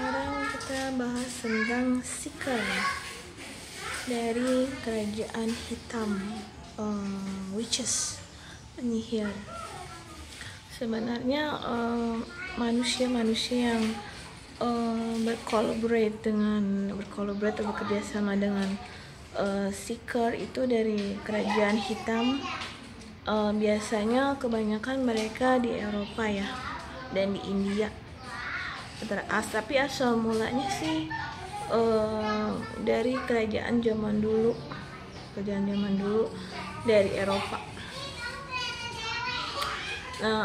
Sekarang kita bahas tentang Seeker dari kerajaan hitam, witches, penyihir. Sebenarnya manusia-manusia yang berkolaborate atau bekerja sama dengan Seeker itu dari kerajaan hitam. Biasanya kebanyakan mereka di Eropa ya, dan di India. Tapi asal mulanya sih dari kerajaan zaman dulu dari Eropa. Nah,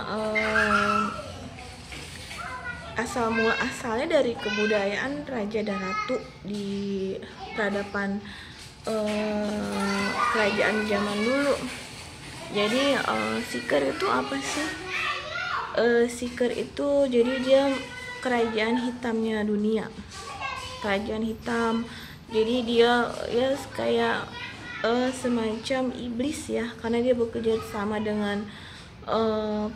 asalnya dari kebudayaan raja dan ratu di peradaban kerajaan zaman dulu. Jadi Seeker itu apa sih? Seeker itu jadi dia kerajaan hitamnya dunia, kerajaan hitam. Jadi dia ya kayak semacam iblis ya, karena dia bekerja sama dengan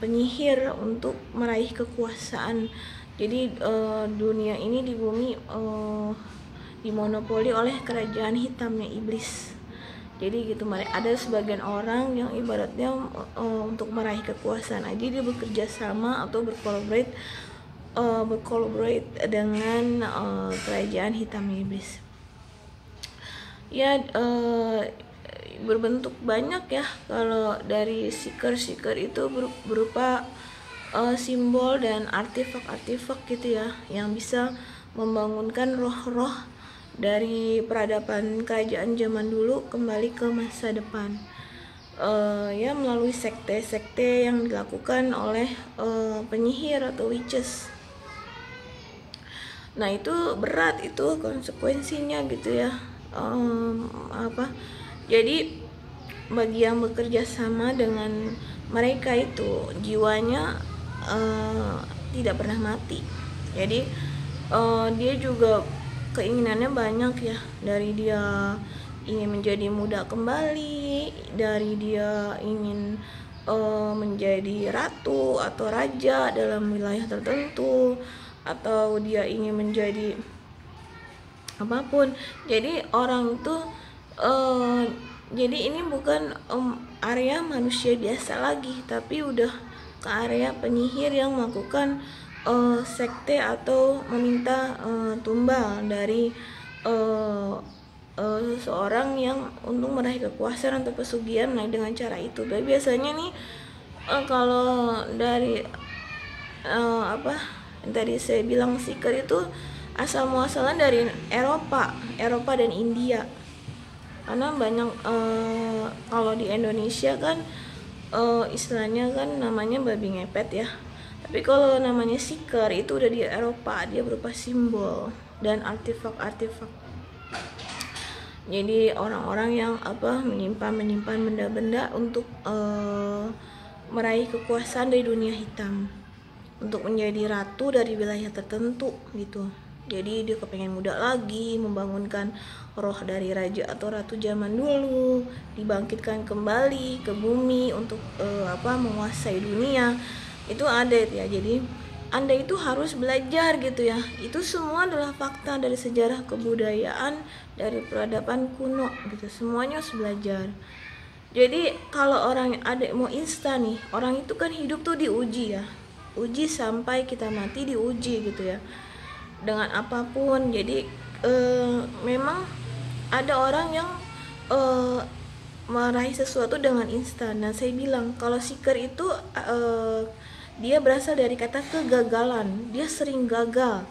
penyihir untuk meraih kekuasaan. Jadi dunia ini di bumi dimonopoli oleh kerajaan hitamnya iblis. Jadi gitu, ada sebagian orang yang ibaratnya untuk meraih kekuasaan aja dia bekerja sama atau berkolaborate dengan kerajaan hitam iblis. Ya berbentuk banyak ya. Kalau dari Seeker itu berupa simbol dan artefak gitu ya, yang bisa membangunkan roh-roh dari peradaban kerajaan zaman dulu kembali ke masa depan. Ya melalui sekte-sekte yang dilakukan oleh penyihir atau witches. Nah itu berat, itu konsekuensinya gitu ya. Jadi bagi yang bekerja sama dengan mereka itu jiwanya tidak pernah mati. Jadi dia juga keinginannya banyak ya, dari dia ingin menjadi muda kembali, dari dia ingin menjadi ratu atau raja dalam wilayah tertentu, atau dia ingin menjadi apapun. Jadi orang itu jadi ini bukan area manusia biasa lagi, tapi udah ke area penyihir yang melakukan sekte atau meminta tumbal dari seorang yang untuk meraih kekuasaan atau pesugihan. Nah dengan cara itu biasanya nih kalau dari yang tadi saya bilang Seeker itu asal muasalnya dari Eropa dan India. Karena banyak kalau di Indonesia kan istilahnya kan namanya babi ngepet ya. Tapi kalau namanya Seeker itu udah di Eropa, dia berupa simbol dan artefak-artefak. Jadi orang-orang yang menyimpan benda-benda untuk meraih kekuasaan dari dunia hitam, untuk menjadi ratu dari wilayah tertentu gitu. Jadi dia kepengen muda lagi, membangunkan roh dari raja atau ratu zaman dulu, dibangkitkan kembali ke bumi untuk menguasai dunia. Itu ada ya. Jadi Anda itu harus belajar gitu ya. Itu semua adalah fakta dari sejarah kebudayaan dari peradaban kuno gitu. Semuanya harus belajar. Jadi kalau orang ada mau instan nih, orang itu kan hidup tuh diuji ya. Uji sampai kita mati, diuji gitu ya, dengan apapun. Jadi memang ada orang yang meraih sesuatu dengan instan. Nah saya bilang kalau Seeker itu dia berasal dari kata kegagalan. Dia sering gagal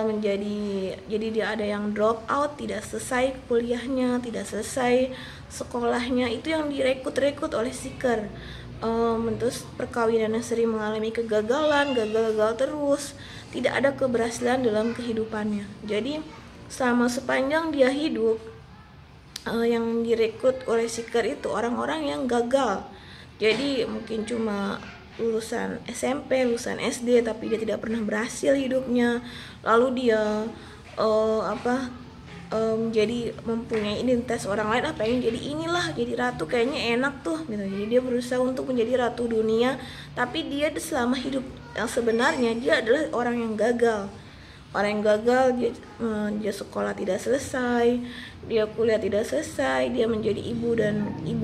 menjadi, jadi dia ada yang drop out, tidak selesai kuliahnya, tidak selesai sekolahnya. Itu yang direkrut oleh Seeker. Terus perkawinannya sering mengalami kegagalan, gagal terus, tidak ada keberhasilan dalam kehidupannya. Jadi selama sepanjang dia hidup, yang direkrut oleh Seeker itu orang-orang yang gagal. Jadi mungkin cuma lulusan SMP, lulusan SD, tapi dia tidak pernah berhasil hidupnya. Lalu dia jadi mempunyai identitas orang lain, pengen jadi inilah, jadi ratu, kayaknya enak tuh gitu. Jadi dia berusaha untuk menjadi ratu dunia, tapi dia selama hidup yang sebenarnya dia adalah orang yang gagal, orang yang gagal, dia sekolah tidak selesai, dia kuliah tidak selesai, dia menjadi ibu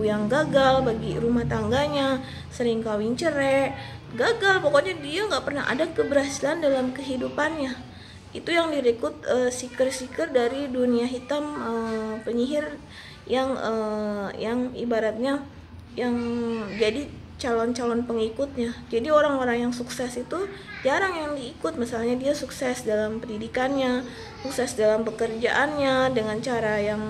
yang gagal bagi rumah tangganya, sering kawin cerai, gagal, pokoknya dia nggak pernah ada keberhasilan dalam kehidupannya. Itu yang direkrut seeker-seeker dari dunia hitam, penyihir yang ibaratnya yang jadi calon-calon pengikutnya. Jadi orang-orang yang sukses itu jarang yang diikut. Misalnya dia sukses dalam pendidikannya, sukses dalam pekerjaannya dengan cara yang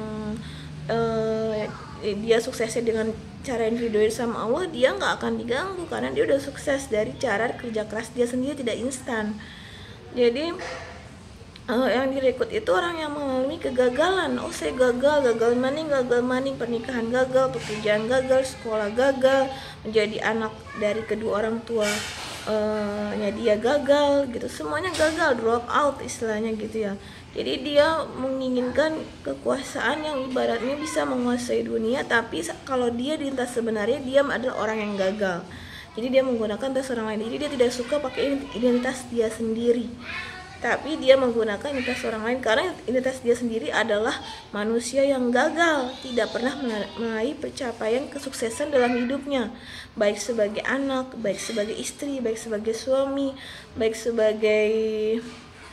dia suksesnya dengan cara yang diridhoi sama Allah, dia nggak akan diganggu karena dia udah sukses dari cara kerja keras dia sendiri, tidak instan. Jadi yang direkrut itu orang yang mengalami kegagalan. Oh, saya gagal maning, pernikahan gagal, pekerjaan gagal, sekolah gagal, menjadi anak dari kedua orang tua dia gagal gitu, semuanya gagal, drop out istilahnya gitu ya. Jadi dia menginginkan kekuasaan yang ibaratnya bisa menguasai dunia, tapi kalau dia di lintas sebenarnya dia adalah orang yang gagal. Jadi dia menggunakan identitas orang lain. Jadi dia tidak suka pakai identitas dia sendiri, tapi dia menggunakan identitas orang lain karena identitas dia sendiri adalah manusia yang gagal, tidak pernah meraih pencapaian kesuksesan dalam hidupnya, baik sebagai anak, baik sebagai istri, baik sebagai suami, baik sebagai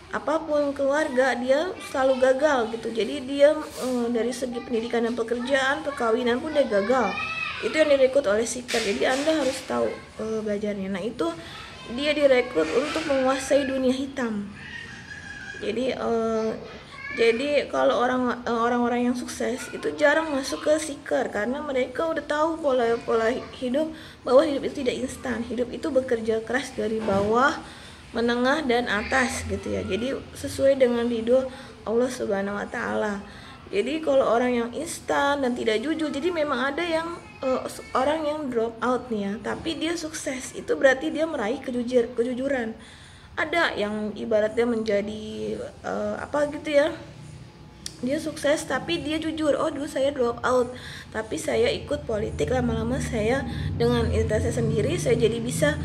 apapun keluarga, dia selalu gagal gitu. Jadi dia dari segi pendidikan dan pekerjaan, perkawinan pun dia gagal. Itu yang direkrut oleh seeker. Jadi Anda harus tahu belajarnya. Nah, itu dia direkrut untuk menguasai dunia hitam. Jadi kalau orang-orang yang sukses itu jarang masuk ke seeker karena mereka udah tahu pola hidup, bahwa hidup itu tidak instan. Hidup itu bekerja keras dari bawah, menengah, dan atas gitu ya. Jadi sesuai dengan ridho Allah Subhanahu wa taala. Jadi kalau orang yang instan dan tidak jujur, jadi memang ada yang orang yang drop out nih ya, tapi dia sukses, itu berarti dia meraih kejujuran. Ada yang ibaratnya menjadi apa gitu ya, dia sukses tapi dia jujur, oh dulu saya drop out tapi saya ikut politik, lama-lama saya dengan identitas saya sendiri saya jadi bisa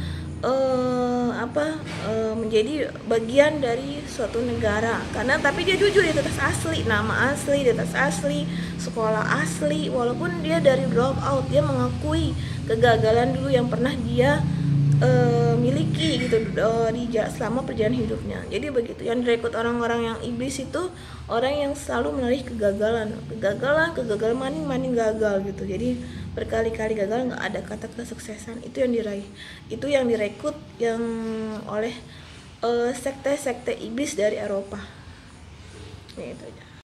menjadi bagian dari suatu negara, karena tapi dia jujur, identitas asli, nama asli, identitas asli, sekolah asli, walaupun dia dari drop out, dia mengakui kegagalan dulu yang pernah dia miliki gitu selama perjalanan hidupnya. Jadi begitu yang direkrut orang-orang yang iblis itu orang yang selalu meraih kegagalan, maning gagal gitu. Jadi berkali-kali gagal, nggak ada kata kesuksesan. Itu yang diraih, itu yang direkrut yang oleh sekte-sekte iblis dari Eropa. Itu aja.